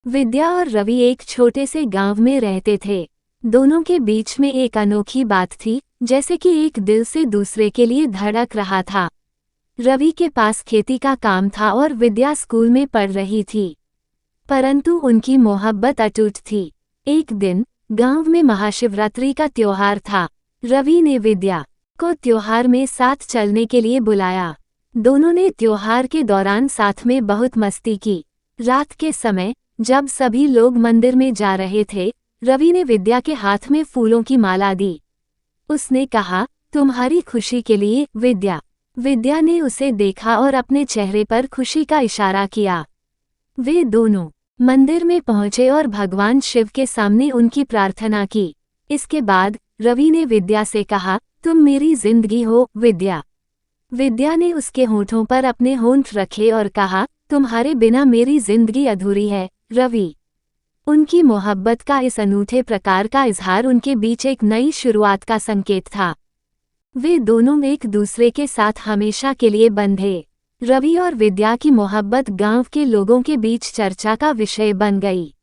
विद्या और रवि एक छोटे से गांव में रहते थे। दोनों के बीच में एक अनोखी बात थी, जैसे कि एक दिल से दूसरे के लिए धड़क रहा था। रवि के पास खेती का काम था और विद्या स्कूल में पढ़ रही थी, परंतु उनकी मोहब्बत अटूट थी। एक दिन गांव में महाशिवरात्रि का त्योहार था। रवि ने विद्या को त्योहार में साथ चलने के लिए बुलाया। दोनों ने त्योहार के दौरान साथ में बहुत मस्ती की। रात के समय जब सभी लोग मंदिर में जा रहे थे, रवि ने विद्या के हाथ में फूलों की माला दी। उसने कहा, तुम्हारी खुशी के लिए विद्या। विद्या ने उसे देखा और अपने चेहरे पर खुशी का इशारा किया। वे दोनों मंदिर में पहुंचे और भगवान शिव के सामने उनकी प्रार्थना की। इसके बाद रवि ने विद्या से कहा, तुम मेरी जिंदगी हो विद्या। विद्या ने उसके होठों पर अपने होंठ रखे और कहा, तुम्हारे बिना मेरी जिंदगी अधूरी है रवि। उनकी मोहब्बत का इस अनूठे प्रकार का इजहार उनके बीच एक नई शुरुआत का संकेत था। वे दोनों एक दूसरे के साथ हमेशा के लिए बंधे। रवि और विद्या की मोहब्बत गांव के लोगों के बीच चर्चा का विषय बन गई।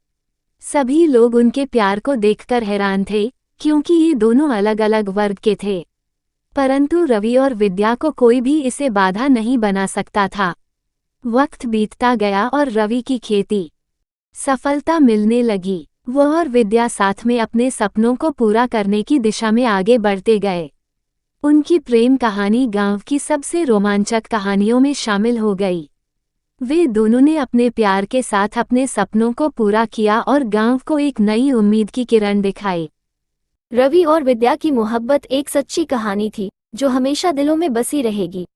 सभी लोग उनके प्यार को देखकर हैरान थे, क्योंकि ये दोनों अलग अलग वर्ग के थे। परंतु रवि और विद्या को कोई भी इसे बाधा नहीं बना सकता था। वक्त बीतता गया और रवि की खेती सफलता मिलने लगी। वह और विद्या साथ में अपने सपनों को पूरा करने की दिशा में आगे बढ़ते गए। उनकी प्रेम कहानी गांव की सबसे रोमांचक कहानियों में शामिल हो गई। वे दोनों ने अपने प्यार के साथ अपने सपनों को पूरा किया और गांव को एक नई उम्मीद की किरण दिखाई। रवि और विद्या की मोहब्बत एक सच्ची कहानी थी, जो हमेशा दिलों में बसी रहेगी।